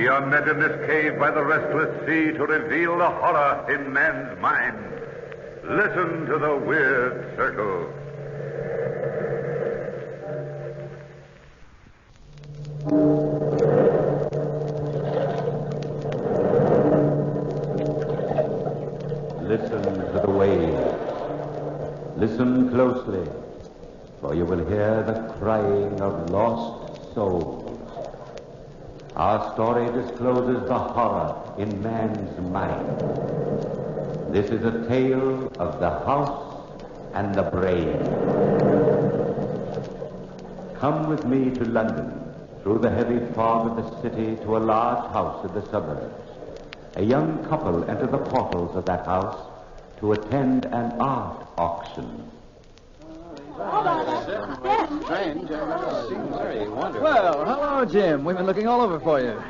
We are met in this cave by the restless sea to reveal the horror in man's mind. Listen to the weird circle. Listen to the waves. Listen closely, for you will hear the crying of lost souls. Our story discloses the horror in man's mind. This is a tale of the house and the brain. Come with me to London, through the heavy fog of the city to a large house in the suburbs. A young couple enter the portals of that house to attend an art auction. Strange. Seems very wonderful. Well, hello, Jim. We've been looking all over for you.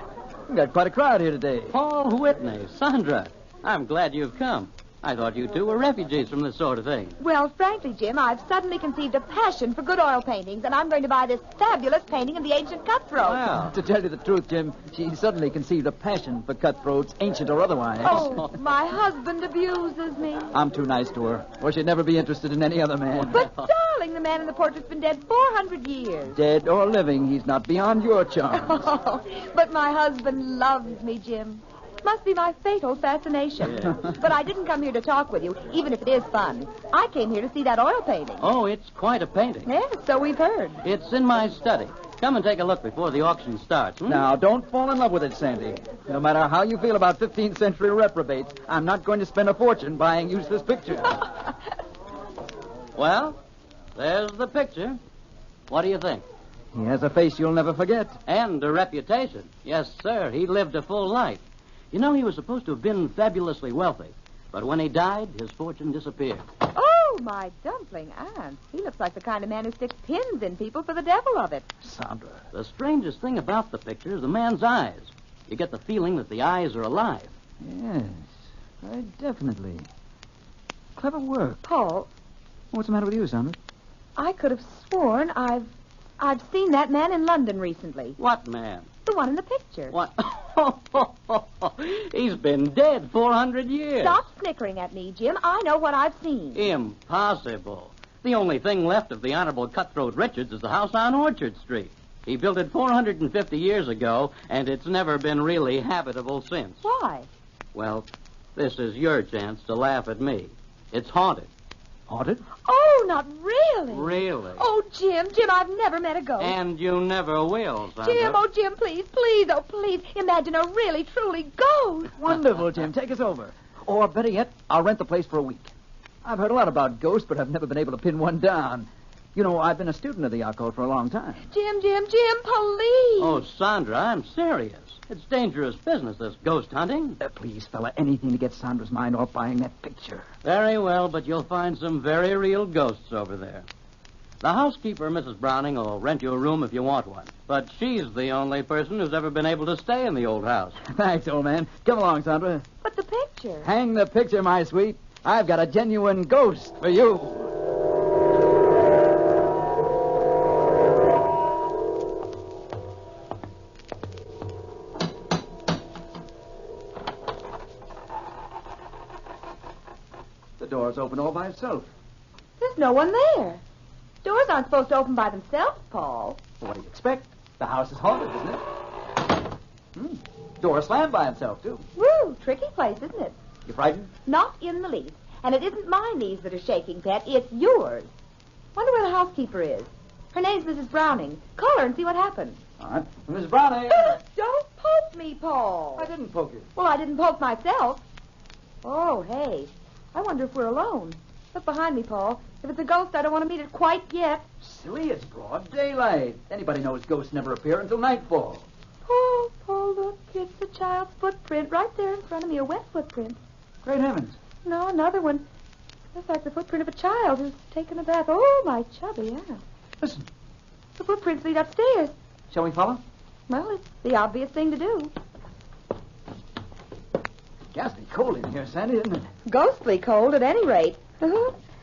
We've got quite a crowd here today. Paul Whitney, Sandra, I'm glad you've come. I thought you two were refugees from this sort of thing. Well, frankly, Jim, I've suddenly conceived a passion for good oil paintings, and I'm going to buy this fabulous painting of the ancient cutthroat. Wow. To tell you the truth, Jim, she suddenly conceived a passion for cutthroats, ancient or otherwise. Oh, my husband abuses me. I'm too nice to her, or she'd never be interested in any other man. But, darling, the man in the portrait's been dead 400 years. Dead or living, he's not beyond your charms. Oh, but my husband loves me, Jim. Must be my fatal fascination. Yeah. But I didn't come here to talk with you, even if it is fun. I came here to see that oil painting. Oh, it's quite a painting. Yes, so we've heard. It's in my study. Come and take a look before the auction starts. Now, don't fall in love with it, Sandy. No matter how you feel about 15th century reprobates, I'm not going to spend a fortune buying useless pictures. Well, there's the picture. What do you think? He has a face you'll never forget. And a reputation. Yes, sir. He lived a full life. You know, he was supposed to have been fabulously wealthy. But when he died, his fortune disappeared. Oh, my dumpling aunt. He looks like the kind of man who sticks pins in people for the devil of it. Sandra. The strangest thing about the picture is the man's eyes. You get the feeling that the eyes are alive. Yes, very definitely. Clever work. Paul, What's the matter with you, Sandra? I could have sworn I've seen that man in London recently. What man? The one in the picture. What? He's been dead 400 years. Stop snickering at me, Jim. I know what I've seen. Impossible. The only thing left of the Honorable Cutthroat Richards is the house on Orchard Street. He built it 450 years ago, and it's never been really habitable since. Why? Well, this is your chance to laugh at me. It's haunted. Haunted? Oh, not really. Really? Oh, Jim, I've never met a ghost. And you never will, Sandra. Jim, oh, Jim, please, oh, please. Imagine a really, truly ghost. Wonderful, Jim. Take us over. Or, better yet, I'll rent the place for a week. I've heard a lot about ghosts, but I've never been able to pin one down. You know, I've been a student of the occult for a long time. Jim, please. Oh, Sandra, I'm serious. It's dangerous business, this ghost hunting. Please, fella, anything to get Sandra's mind off buying that picture. Very well, but you'll find some very real ghosts over there. The housekeeper, Mrs. Browning, will rent you a room if you want one. But she's the only person who's ever been able to stay in the old house. Thanks, old man. Come along, Sandra. But the picture. Hang the picture, my sweet. I've got a genuine ghost for you. The door's open all by itself. There's no one there. Doors aren't supposed to open by themselves, Paul. Well, what do you expect? The house is haunted, isn't it? Door slammed by itself, too. Woo, tricky place, isn't it? You frightened? Not in the least. And it isn't my knees that are shaking, Pet. It's yours. Wonder where the housekeeper is. Her name's Mrs. Browning. Call her and see what happens. All right. Miss Browning. Don't poke me, Paul. I didn't poke you. Well, I didn't poke myself. Oh, hey. I wonder if we're alone. Look behind me, Paul. If it's a ghost, I don't want to meet it quite yet. Silly, it's broad daylight. Anybody knows ghosts never appear until nightfall. Paul, look. It's the child's footprint right there in front of me, a wet footprint. Great heavens. No, another one. Looks like the footprint of a child who's taken a bath. Oh, my chubby, yeah. Listen. The footprints lead upstairs. Shall we follow? Well, it's the obvious thing to do. Ghastly cold in here, Sandy, isn't it? Ghostly cold at any rate.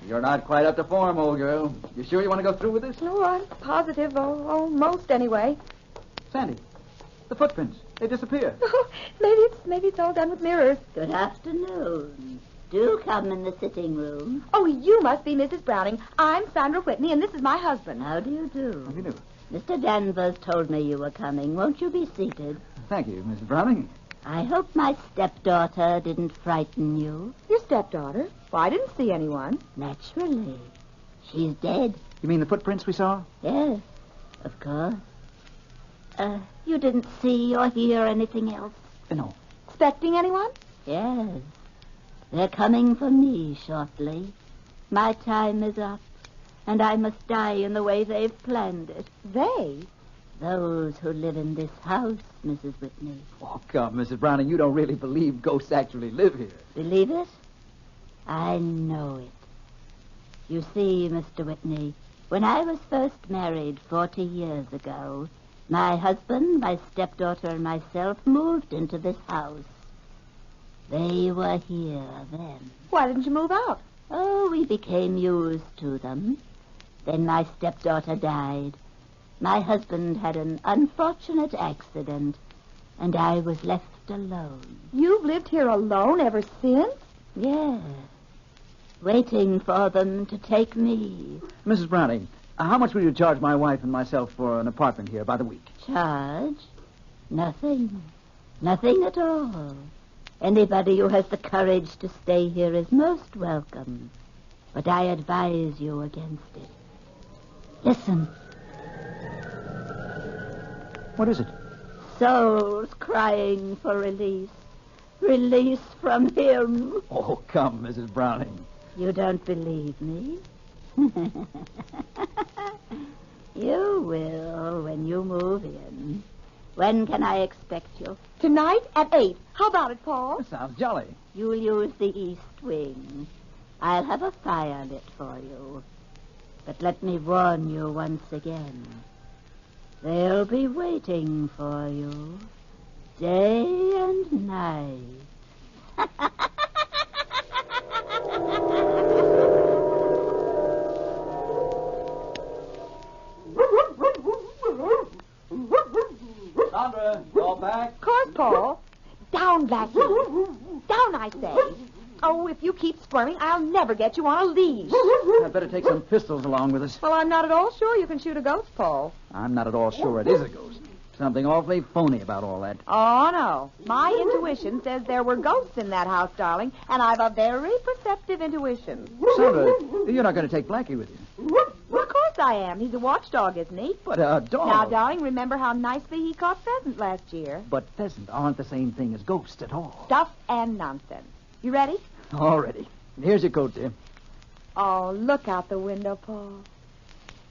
You're not quite up to form, old girl. You sure you want to go through with this? No, I'm positive. Almost anyway. Sandy, the footprints. They disappeared. Maybe it's all done with mirrors. Good afternoon. Do come in the sitting room. Oh, you must be Mrs. Browning. I'm Sandra Whitney, and this is my husband. How do you do? How do you do? Mr. Danvers told me you were coming. Won't you be seated? Thank you, Mrs. Browning. I hope my stepdaughter didn't frighten you. Your stepdaughter? Well, I didn't see anyone. Naturally. She's dead. You mean the footprints we saw? Yes, of course. You didn't see or hear anything else? No. Expecting anyone? Yes. They're coming for me shortly. My time is up, and I must die in the way they've planned it. They? Those who live in this house, Mrs. Whitney. Oh, come, Mrs. Browning, you don't really believe ghosts actually live here. Believe it? I know it. You see, Mr. Whitney, when I was first married 40 years ago, my husband, my stepdaughter, and myself moved into this house. They were here then. Why didn't you move out? Oh, we became used to them. Then my stepdaughter died. My husband had an unfortunate accident, and I was left alone. You've lived here alone ever since? Yes, waiting for them to take me. Mrs. Browning, how much will you charge my wife and myself for an apartment here by the week? Charge? Nothing. Nothing at all. Anybody who has the courage to stay here is most welcome. But I advise you against it. Listen. What is it? Souls crying for release. Release from him. Oh, come, Mrs. Browning. You don't believe me? You will when you move in. When can I expect you? Tonight at 8. How about it, Paul? That sounds jolly. You'll use the east wing. I'll have a fire lit for you. But let me warn you once again. They'll be waiting for you day and night. Sandra, go back. Of course, Paul. Down, Blackie. Down, I say. Oh, if you keep squirming, I'll never get you on a leash. I'd better take some pistols along with us. Well, I'm not at all sure you can shoot a ghost, Paul. I'm not at all sure it is a ghost. Something awfully phony about all that. Oh, no. My intuition says there were ghosts in that house, darling, and I've a very perceptive intuition. Sandra, you're not going to take Blackie with you. Well, of course I am. He's a watchdog, isn't he? But a dog. Now, darling, remember how nicely he caught pheasant last year. But pheasants aren't the same thing as ghosts at all. Stuff and nonsense. You ready? All ready. Here's your coat, dear. Oh, look out the window, Paul.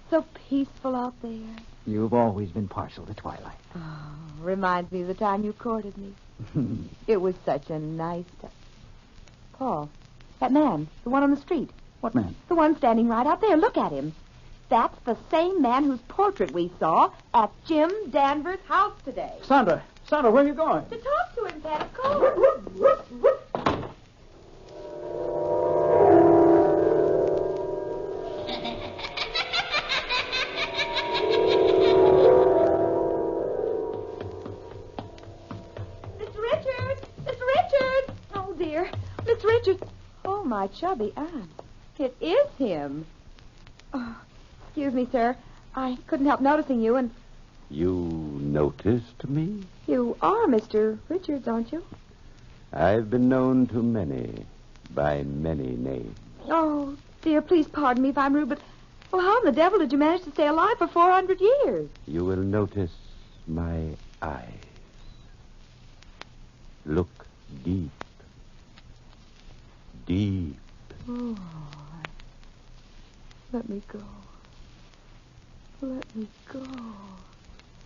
So peaceful out there. You've always been partial to twilight. Oh, reminds me of the time you courted me. It was such a nice time. Paul, that man, the one on the street. What man? The one standing right out there. Look at him. That's the same man whose portrait we saw at Jim Danvers' house today. Sandra, where are you going? To talk to him, Pat, of course. Miss Richards. Oh, my chubby aunt. It is him. Oh, excuse me, sir. I couldn't help noticing you, and... You noticed me? You are Mr. Richards, aren't you? I've been known to many, by many names. Oh, dear, please pardon me if I'm rude, but... Well, how in the devil did you manage to stay alive for 400 years? You will notice my eyes. Look deep. Deep. Oh, let me go. Let me go.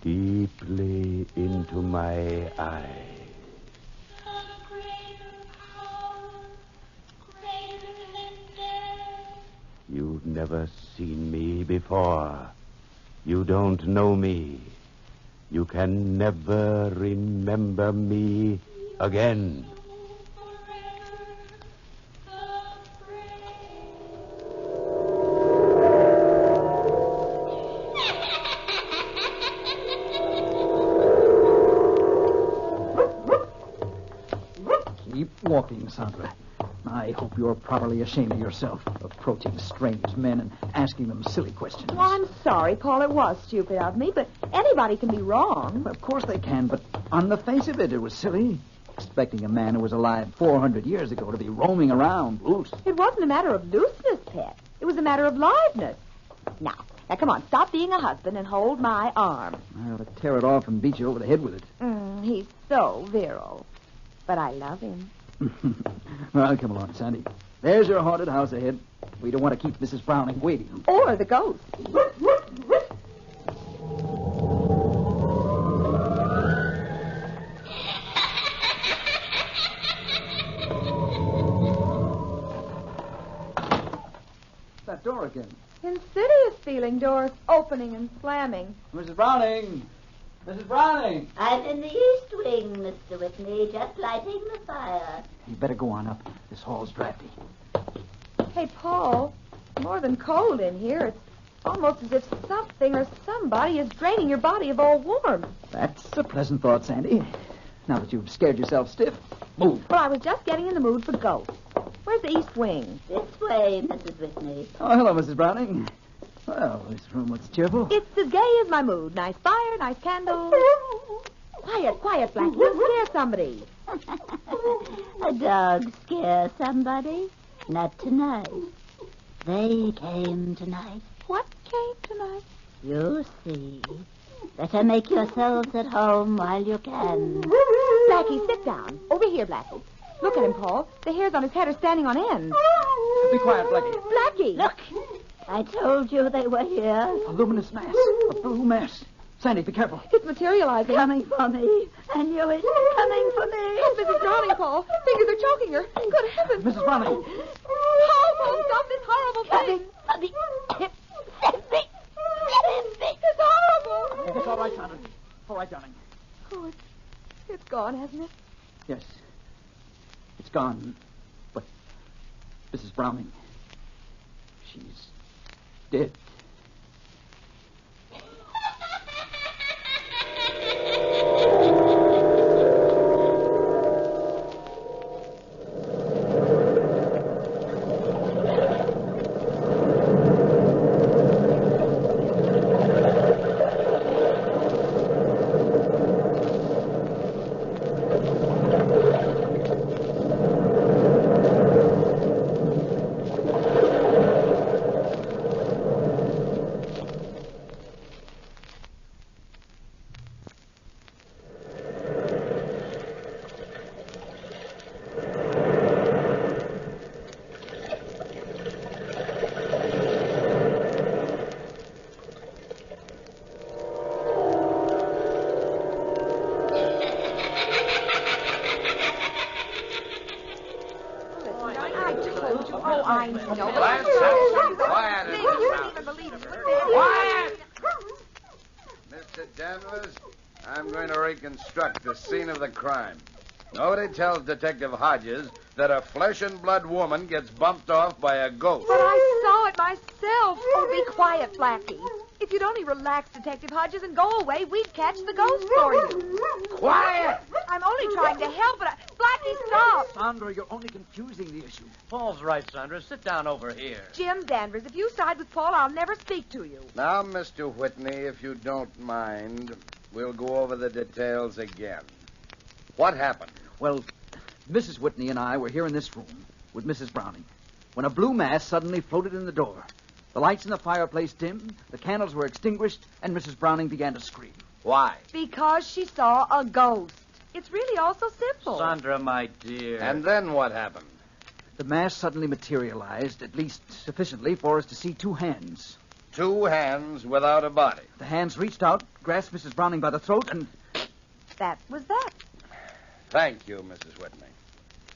Deeply into my eyes. You've never seen me before. You don't know me. You can never remember me again. talking, Sandra. I hope you're properly ashamed of yourself, approaching strange men and asking them silly questions. Well, I'm sorry, Paul. It was stupid of me, but anybody can be wrong. Of course they can, but on the face of it was silly. Expecting a man who was alive 400 years ago to be roaming around loose. It wasn't a matter of looseness, Pet. It was a matter of liveness. Now, come on, stop being a husband and hold my arm. I ought to tear it off and beat you over the head with it. He's so virile. But I love him. Well, come along, Sandy. There's your haunted house ahead. We don't want to keep Mrs. Browning waiting. Or the ghost. That door again. Insidious feeling, doors opening and slamming. Mrs. Browning! Mrs. Browning! I'm in the east wing, Mr. Whitney, just lighting the fire. You better go on up. This hall's drafty. Hey, Paul, more than cold in here. It's almost as if something or somebody is draining your body of all warmth. That's a pleasant thought, Sandy. Now that you've scared yourself stiff, move. Well, I was just getting in the mood for ghosts. Where's the east wing? This way, Mrs. Whitney. Oh, hello, Mrs. Browning. Well, this room looks cheerful. It's as gay as my mood. Nice fire, nice candles. Quiet, Blackie. You'll scare somebody. A dog scare somebody? Not tonight. They came tonight. What came tonight? You see. Better make yourselves at home while you can. Blackie, sit down. Over here, Blackie. Look at him, Paul. The hairs on his head are standing on end. Be quiet, Blackie. Blackie! Look, I told you they were here. A luminous mass. A blue mass. Sandy, be careful. It's materializing. Coming for me. I knew it. Coming for me. Oh, Mrs. Browning, Paul. Fingers are choking her. Good heavens. Mrs. Browning. Paul, stop this horrible thing. For me. Save me. Save me. It's horrible. It's all right, Sandra. All right, darling. Oh, it's gone, hasn't it? Yes. It's gone. But Mrs. Browning, she's dead. I know. Quiet. Quiet! Mr. Danvers, I'm going to reconstruct the scene of the crime. Nobody tells Detective Hodges that a flesh-and-blood woman gets bumped off by a ghost. But I saw it myself. Oh, be quiet, Blackie. If you'd only relax, Detective Hodges, and go away, we'd catch the ghost for you. Quiet! I'm only trying to help, but Blackie, stop! Sandra, you're only confusing the issue. Paul's right, Sandra. Sit down over here. Jim Danvers, if you side with Paul, I'll never speak to you. Now, Mr. Whitney, if you don't mind, we'll go over the details again. What happened? Well, Mrs. Whitney and I were here in this room with Mrs. Browning when a blue mass suddenly floated in the door. The lights in the fireplace dimmed, the candles were extinguished, and Mrs. Browning began to scream. Why? Because she saw a ghost. It's really all so simple. Sandra, my dear. And then what happened? The mass suddenly materialized, at least sufficiently for us to see two hands. Two hands without a body. The hands reached out, grasped Mrs. Browning by the throat, and... That was that. Thank you, Mrs. Whitney.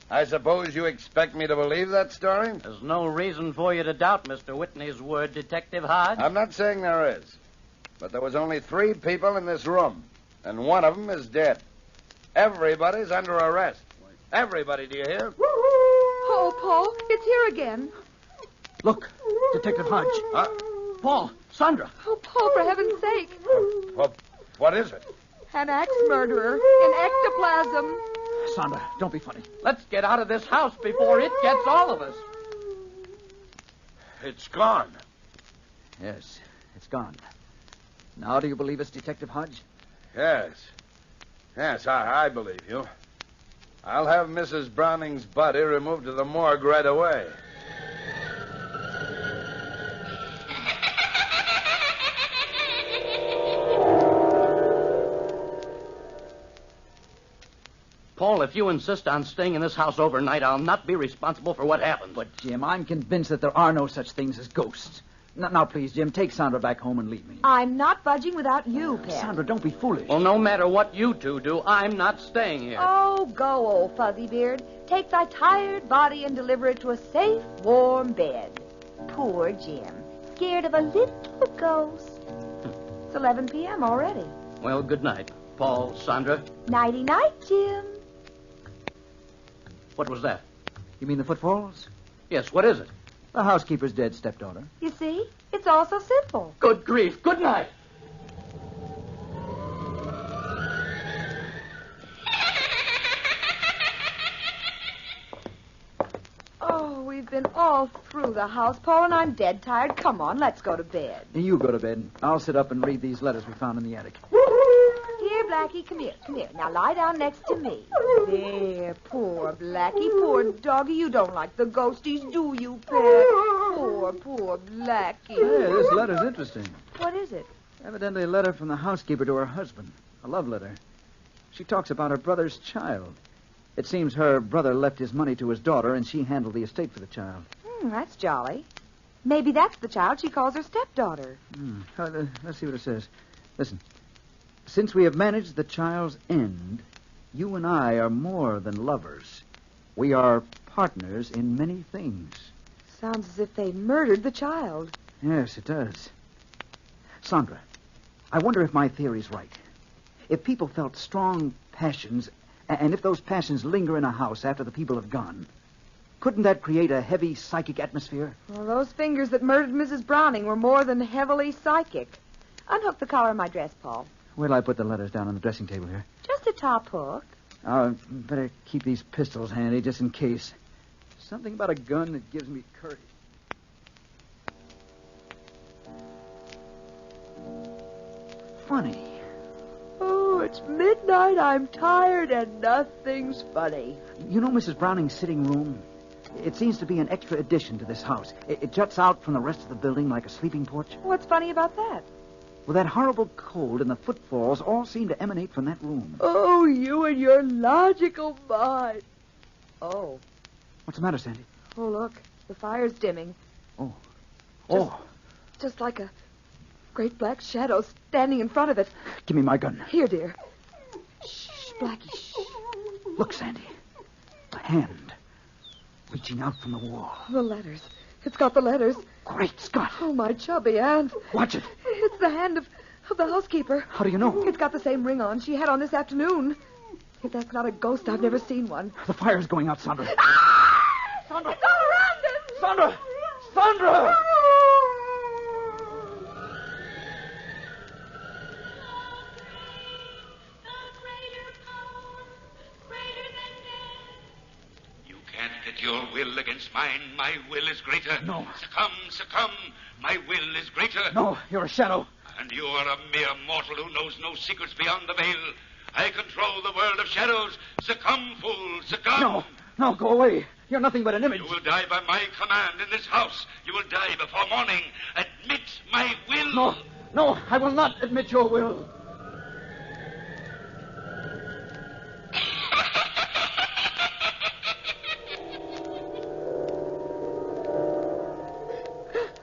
I suppose you expect me to believe that story? There's no reason for you to doubt Mr. Whitney's word, Detective Hodge. I'm not saying there is. But there was only 3 people in this room, and one of them is dead. Everybody's under arrest. Everybody, do you hear? Oh, Paul, it's here again. Look, Detective Hodge. Huh? Paul, Sandra. Oh, Paul, for heaven's sake. What is it? An axe murderer in ectoplasm. Sandra, don't be funny. Let's get out of this house before it gets all of us. It's gone. Yes, it's gone. Now do you believe us, Detective Hodge? Yes. Yes, I believe you. I'll have Mrs. Browning's body removed to the morgue right away. Paul, if you insist on staying in this house overnight, I'll not be responsible for what happened. But, Jim, I'm convinced that there are no such things as ghosts. Now, please, Jim, take Sandra back home and leave me. I'm not budging without you, Pet. Sandra, don't be foolish. Well, no matter what you two do, I'm not staying here. Oh, go, old fuzzy beard. Take thy tired body and deliver it to a safe, warm bed. Poor Jim. Scared of a little ghost. It's 11 p.m. already. Well, good night, Paul, Sandra. Nighty-night, Jim. What was that? You mean the footfalls? Yes, what is it? The housekeeper's dead stepdaughter. You see? It's all so simple. Good grief. Good night. Oh, we've been all through the house, Paul, and I'm dead tired. Come on, let's go to bed. You go to bed. I'll sit up and read these letters we found in the attic. Here, Blackie, come here, come here. Now lie down next to me. There, poor Blackie, poor doggy. You don't like the ghosties, do you, Pet? Poor Blackie. Hey, this letter's interesting. What is it? Evidently a letter from the housekeeper to her husband. A love letter. She talks about her brother's child. It seems her brother left his money to his daughter, and she handled the estate for the child. That's jolly. Maybe that's the child she calls her stepdaughter. Let's see what it says. Listen. Since we have managed the child's end, you and I are more than lovers. We are partners in many things. Sounds as if they murdered the child. Yes, it does. Sandra, I wonder if my theory's right. If people felt strong passions, and if those passions linger in a house after the people have gone, couldn't that create a heavy psychic atmosphere? Well, those fingers that murdered Mrs. Browning were more than heavily psychic. Unhook the collar of my dress, Paul. Where'll I put the letters down on the dressing table here? Just a top hook. Better keep these pistols handy just in case. Something about a gun that gives me courage. Funny. Oh, it's midnight. I'm tired and nothing's funny. You know Mrs. Browning's sitting room? It seems to be an extra addition to this house. It juts out from the rest of the building like a sleeping porch. What's funny about that? Well, that horrible cold and the footfalls all seem to emanate from that room. Oh, you and your logical mind. Oh. What's the matter, Sandy? Oh, look. The fire's dimming. Oh. Just like a great black shadow standing in front of it. Give me my gun. Here, dear. Shh, Blackie, shh. Look, Sandy. A hand reaching out from the wall. The letters. It's got the letters. Great Scott. Oh, my chubby hand. Watch it. It's the hand of the housekeeper. How do you know? It's got the same ring on she had on this afternoon. If that's not a ghost, I've never seen one. The fire's going out, Sandra. Sandra! It's all around us! Sandra! Sandra! You can't get your will against mine. My will is greater. No. Succumb. My will is greater. No, you're a shadow. And you are a mere mortal who knows no secrets beyond the veil. I control the world of shadows. Succumb, fool, succumb. No, go away. You're nothing but an image. You will die by my command in this house. You will die before morning. Admit my will. No, I will not admit your will.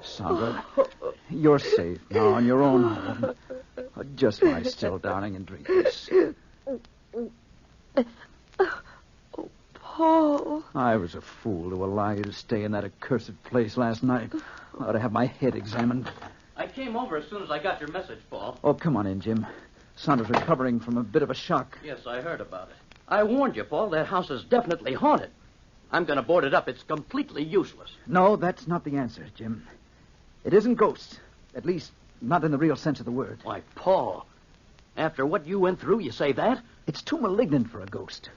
Sandra, you're safe now on your own home. Just lie still, darling, and drink this. Oh, Paul. I was a fool to allow you to stay in that accursed place last night. I ought to have my head examined. I came over as soon as I got your message, Paul. Oh, come on in, Jim. Sandra's recovering from a bit of a shock. Yes, I heard about it. I warned you, Paul. That house is definitely haunted. I'm going to board it up. It's completely useless. No, that's not the answer, Jim. It isn't ghosts. At least, not in the real sense of the word. Why, Paul, after what you went through, you say that? It's too malignant for a ghost.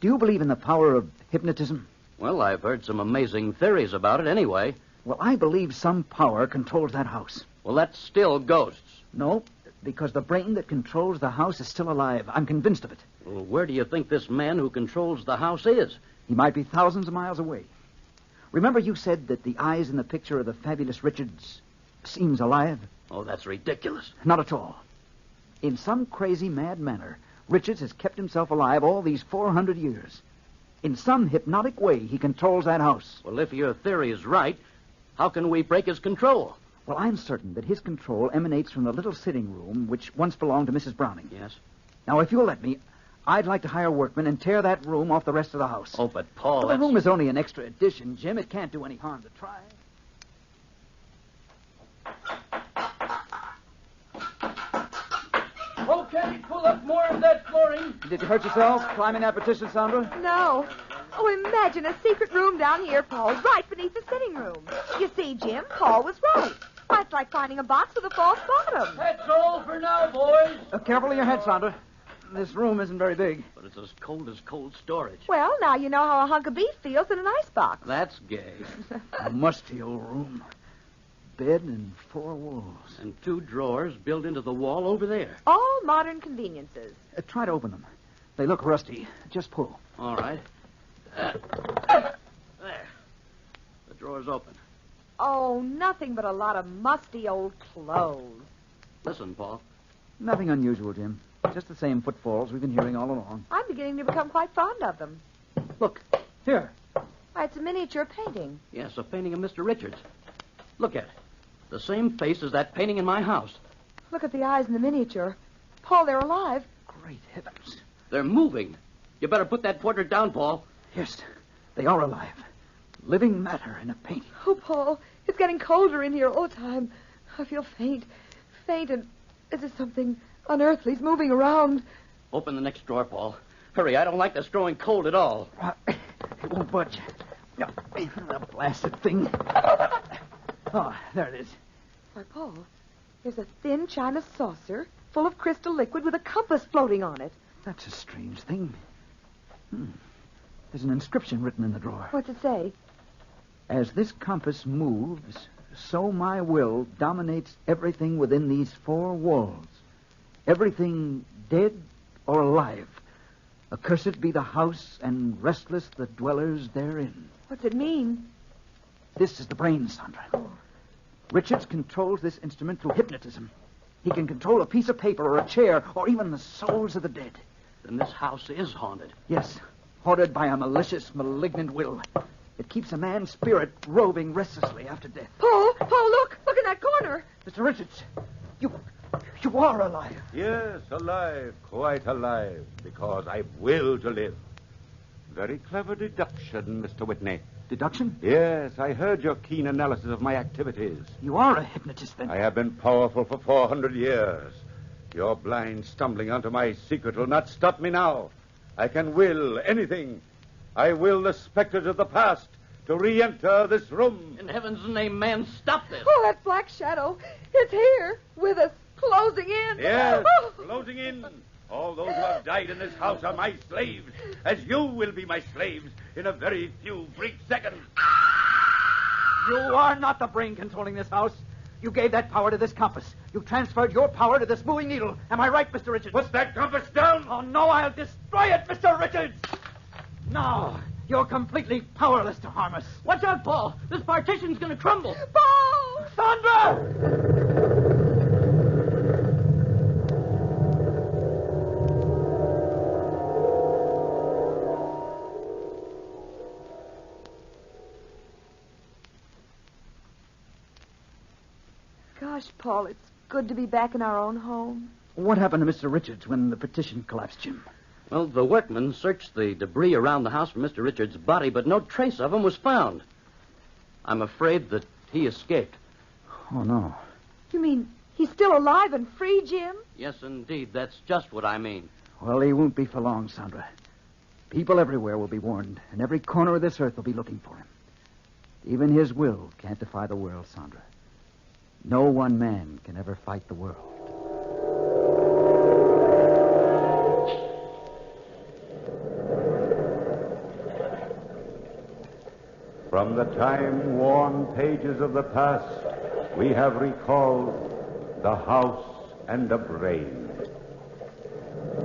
Do you believe in the power of hypnotism? Well, I've heard some amazing theories about it anyway. Well, I believe some power controls that house. Well, that's still ghosts. No, because the brain that controls the house is still alive. I'm convinced of it. Well, where do you think this man who controls the house is? He might be thousands of miles away. Remember you said that the eyes in the picture of the fabulous Richards seems alive? Oh, that's ridiculous. Not at all. In some crazy, mad manner, Richards has kept himself alive all these 400 years. In some hypnotic way, he controls that house. Well, if your theory is right, how can we break his control? Well, I'm certain that his control emanates from the little sitting room which once belonged to Mrs. Browning. Yes? Now, if you'll let me, I'd like to hire workmen and tear that room off the rest of the house. Oh, but Paul, Well, the room is only an extra addition, Jim. It can't do any harm to try. Okay, pull up more of that flooring. Did you hurt yourself climbing that petition, Sandra? No. Oh, imagine a secret room down here, Paul, right beneath the sitting room. You see, Jim, Paul was right. Why, it's like finding a box with a false bottom. That's all for now, boys. Careful of your head, Sandra. This room isn't very big. But it's as cold storage. Well, now you know how a hunk of beef feels in an icebox. That's gay. A musty old room. Bed and 4 walls. And 2 drawers built into the wall over there. All modern conveniences. Try to open them. They look rusty. Just pull. All right. There. The drawer's open. Oh, nothing but a lot of musty old clothes. Listen, Paul. Nothing unusual, Jim. Just the same footfalls we've been hearing all along. I'm beginning to become quite fond of them. Look, here. Why, it's a miniature painting. Yes, a painting of Mr. Richards. Look at it. The same face as that painting in my house. Look at the eyes in the miniature. Paul, they're alive. Great heavens. They're moving. You better put that portrait down, Paul. Yes, they are alive. Living matter in a painting. Oh, Paul, it's getting colder in here all the time. I feel faint, and as if something unearthly's moving around. Open the next drawer, Paul. Hurry, I don't like this growing cold at all. It won't budge. No, the blasted thing. Oh, there it is. Why, Paul, there's a thin china saucer full of crystal liquid with a compass floating on it. That's a strange thing. There's an inscription written in the drawer. What's it say? As this compass moves, so my will dominates everything within these 4 walls. Everything dead or alive. Accursed be the house, and restless the dwellers therein. What's it mean? This is the brain, Sandra. Richards controls this instrument through hypnotism. He can control a piece of paper or a chair or even the souls of the dead. Then this house is haunted. Yes, haunted by a malicious, malignant will. It keeps a man's spirit roving restlessly after death. Paul, look in that corner. Mr. Richards, you are alive. Yes, alive, quite alive, because I will to live. Very clever deduction, Mr. Whitney. Deduction? Yes, I heard your keen analysis of my activities. You are a hypnotist, then. I have been powerful for 400 years. Your blind stumbling onto my secret will not stop me now. I can will anything. I will the specters of the past to re-enter this room. In heaven's name, man, stop this. Oh, that black shadow. It's here with us, closing in. Yes, Oh. closing in. All those who have died in this house are my slaves, as you will be my slaves in a very few brief seconds. You are not the brain controlling this house. You gave that power to this compass. You transferred your power to this moving needle. Am I right, Mr. Richards? Put that compass down. Oh, no, I'll destroy it, Mr. Richards. No, you're completely powerless to harm us. Watch out, Paul. This partition's going to crumble. Paul! Sandra! Gosh, Paul, it's good to be back in our own home. What happened to Mr. Richards when the petition collapsed, Jim? Well, the workmen searched the debris around the house for Mr. Richards' body, but no trace of him was found. I'm afraid that he escaped. Oh, no. You mean he's still alive and free, Jim? Yes, indeed. That's just what I mean. Well, he won't be for long, Sandra. People everywhere will be warned, and every corner of this earth will be looking for him. Even his will can't defy the world, Sandra. No one man can ever fight the world. From the time-worn pages of the past, we have recalled the house and the brain.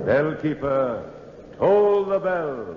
Bellkeeper, toll the bell.